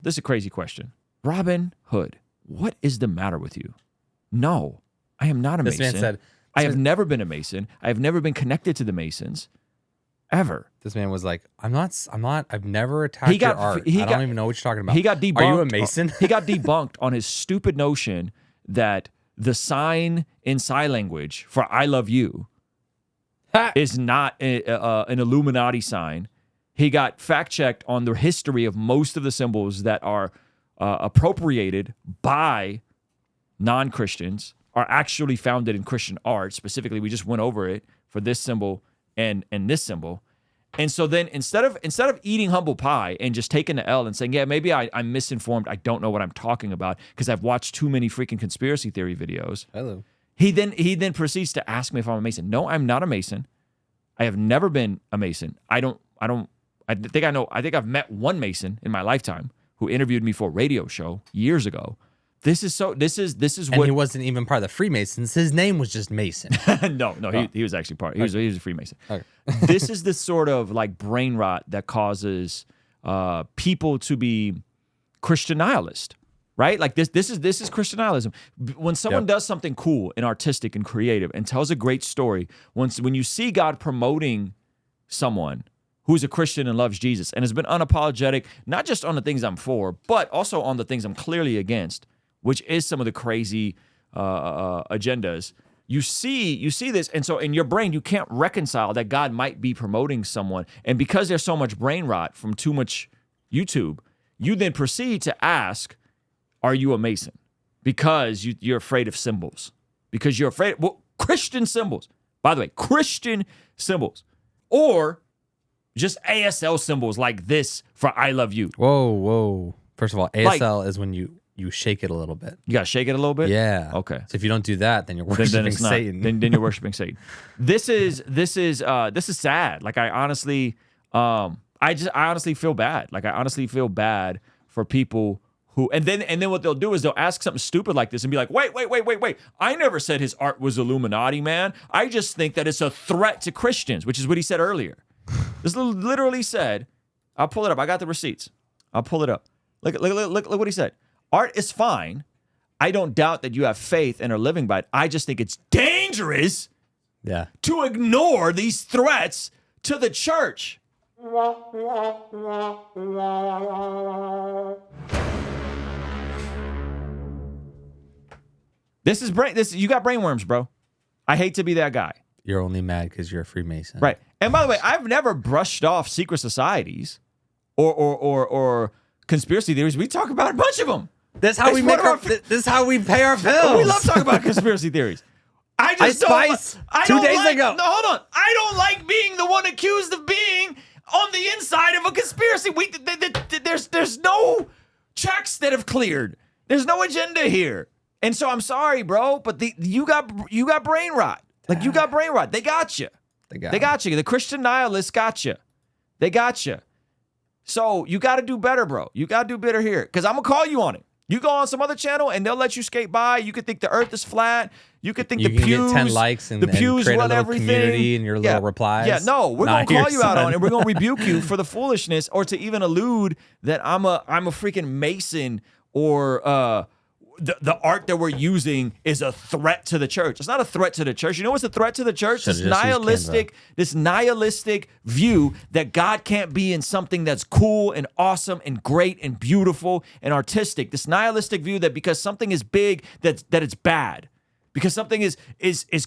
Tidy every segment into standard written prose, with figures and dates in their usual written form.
This is a crazy question. Robin Hood, what is the matter with you? No, I am not a Mason. This man said, I have never been a Mason. I have never been connected to the Masons, ever. This man was like, I've never attacked your art. I don't even know what you're talking about. He got debunked. Are you a Mason? He got debunked on his stupid notion that the sign in sign language for I love you is not an Illuminati sign. He got fact-checked on the history of most of the symbols that are appropriated by non-Christians are actually founded in Christian art. Specifically, we just went over it for this symbol and this symbol. And so then instead of eating humble pie and just taking the L and saying, yeah, maybe I'm misinformed, I don't know what I'm talking about because I've watched too many freaking conspiracy theory videos. Hello. He then proceeds to ask me if I'm a Mason. No, I'm not a Mason. I have never been a Mason. I think I've met one Mason in my lifetime who interviewed me for a radio show years ago. This is what he wasn't even part of the Freemasons. His name was just Mason. No, he was actually part. He was a Freemason. Okay. This is the sort of like brain rot that causes people to be Christian nihilist, right? Like this is Christian nihilism. When someone does something cool and artistic and creative and tells a great story, when you see God promoting someone who's a Christian and loves Jesus and has been unapologetic, not just on the things I'm for, but also on the things I'm clearly against, which is some of the crazy agendas. You see this, and so in your brain, you can't reconcile that God might be promoting someone. And because there's so much brain rot from too much YouTube, you then proceed to ask, are you a Mason? Because you're afraid of symbols. Because you're afraid, Christian symbols. By the way, Christian symbols. Or just ASL symbols like this for I love you. Whoa. First of all, ASL is when you shake it a little bit. You got to shake it a little bit? Yeah. Okay. So if you don't do that, then you're worshiping Satan. Then you're worshiping Satan. This is sad. Like I honestly feel bad. Like I honestly feel bad for people who and then what they'll do is they'll ask something stupid like this and be like, wait. I never said his art was Illuminati, man. I just think that it's a threat to Christians, which is what he said earlier. This literally said, I'll pull it up. I got the receipts. I'll pull it up. Look what he said. Art is fine. I don't doubt that you have faith and are living by it. I just think it's dangerous to ignore these threats to the church. You got brainworms, bro. I hate to be that guy. You're only mad because you're a Freemason. Right. And by the way, I've never brushed off secret societies or conspiracy theories. We talk about a bunch of them. This is how we pay our bills. We love talking about conspiracy theories. I days ago. No, hold on. I don't like being the one accused of being on the inside of a conspiracy. There's no checks that have cleared. There's no agenda here. And so I'm sorry, bro, but you got brain rot. Like you got brain rot. They got you. They got you. The Christian nihilists got you. They got you. So you got to do better, bro. You got to do better here because I'm going to call you on it. You go on some other channel and they'll let you skate by. You could think the earth is flat. You could think the pews. Get 10 likes and, the pews create run a little everything. Community and your little replies. Yeah, no, we're going to call you out on it. We're going to rebuke you for the foolishness or to even allude that I'm a freaking Mason or the art that we're using is a threat to the church. It's not a threat to the church. You know what's a threat to the church? This nihilistic view that God can't be in something that's cool and awesome and great and beautiful and artistic. This nihilistic view that because something is big, that it's bad. Because something is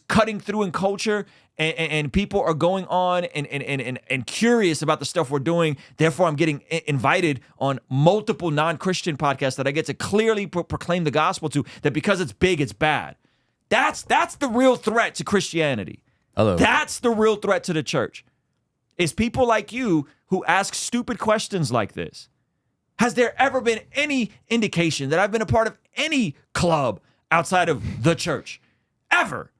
cutting through in culture and people are going on and curious about the stuff we're doing. Therefore, I'm getting invited on multiple non-Christian podcasts that I get to clearly proclaim the gospel to, that because it's big, it's bad. That's the real threat to Christianity. Hello. That's the real threat to the church. Is people like you who ask stupid questions like this. Has there ever been any indication that I've been a part of any club outside of the church? Ever?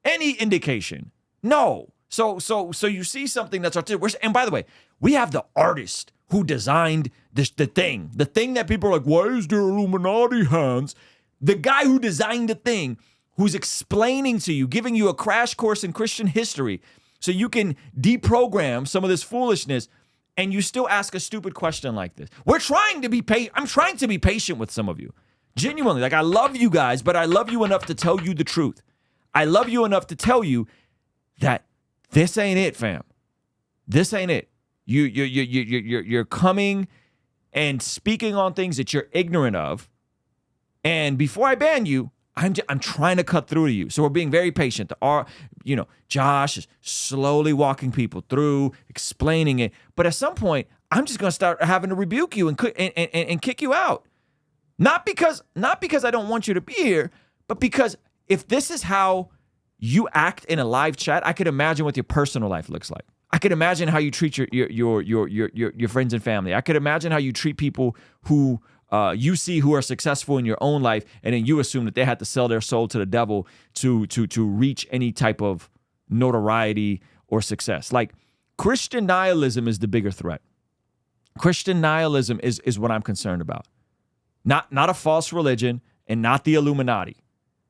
Any indication? No. So you see something that's artistic. And by the way, we have the artist who designed the thing that people are like, why is there Illuminati hands? The guy who designed the thing, who's explaining to you, giving you a crash course in Christian history so you can deprogram some of this foolishness, and you still ask a stupid question like this. We're trying to be I'm trying to be patient with some of you. Genuinely, like I love you guys, but I love you enough to tell you the truth. I love you enough to tell you that this ain't it, fam. This ain't it. You're coming and speaking on things that you're ignorant of. And before I ban you, I'm trying to cut through to you. So we're being very patient. Josh is slowly walking people through, explaining it. But at some point, I'm just going to start having to rebuke you and kick you out. Not because I don't want you to be here, but because if this is how you act in a live chat, I could imagine what your personal life looks like. I could imagine how you treat your friends and family. I could imagine how you treat people who you see who are successful in your own life, and then you assume that they had to sell their soul to the devil to reach any type of notoriety or success. Like, Christian nihilism is the bigger threat. Christian nihilism is what I'm concerned about. Not a false religion and not the Illuminati.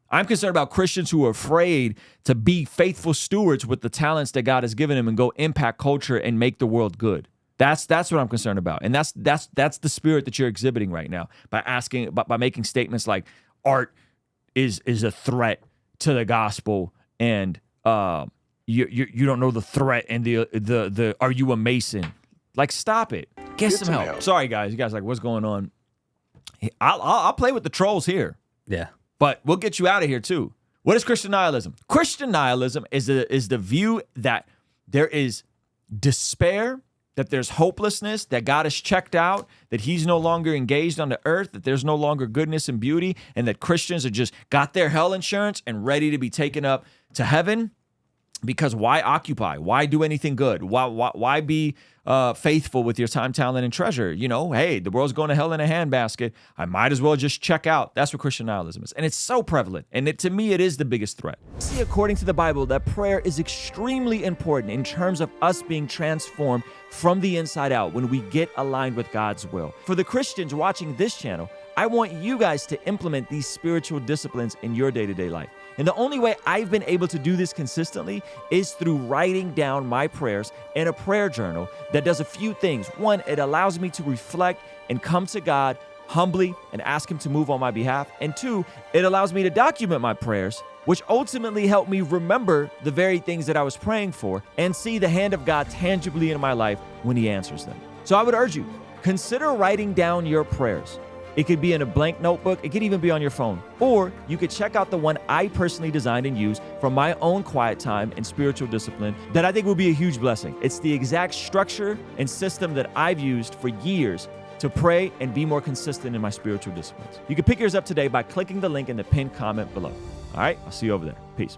I'm concerned about Christians who are afraid to be faithful stewards with the talents that God has given them and go impact culture and make the world good. That's what I'm concerned about. And that's the spirit that you're exhibiting right now by making statements like art is a threat to the gospel, and you don't know the threat, and the are you a Mason? Like, stop it. Get some help. Sorry guys, you guys are like, what's going on? I'll play with the trolls here. Yeah. But we'll get you out of here too. What is Christian nihilism? Christian nihilism is the view that there is despair, that there's hopelessness, that God is checked out, that he's no longer engaged on the earth, that there's no longer goodness and beauty, and that Christians are just got their hell insurance and ready to be taken up to heaven. Because why occupy? Why do anything good? Why be faithful with your time, talent, and treasure? Hey, the world's going to hell in a handbasket. I might as well just check out. That's what Christian nihilism is. And it's so prevalent. And to me, it is the biggest threat. See, according to the Bible, that prayer is extremely important in terms of us being transformed from the inside out when we get aligned with God's will. For the Christians watching this channel, I want you guys to implement these spiritual disciplines in your day-to-day life. And the only way I've been able to do this consistently is through writing down my prayers in a prayer journal that does a few things. One, it allows me to reflect and come to God humbly and ask him to move on my behalf. And two, it allows me to document my prayers, which ultimately help me remember the very things that I was praying for and see the hand of God tangibly in my life when he answers them. So I would urge you, consider writing down your prayers. It could be in a blank notebook. It could even be on your phone. Or you could check out the one I personally designed and used from my own quiet time and spiritual discipline that I think will be a huge blessing. It's the exact structure and system that I've used for years to pray and be more consistent in my spiritual disciplines. You can pick yours up today by clicking the link in the pinned comment below. All right, I'll see you over there. Peace.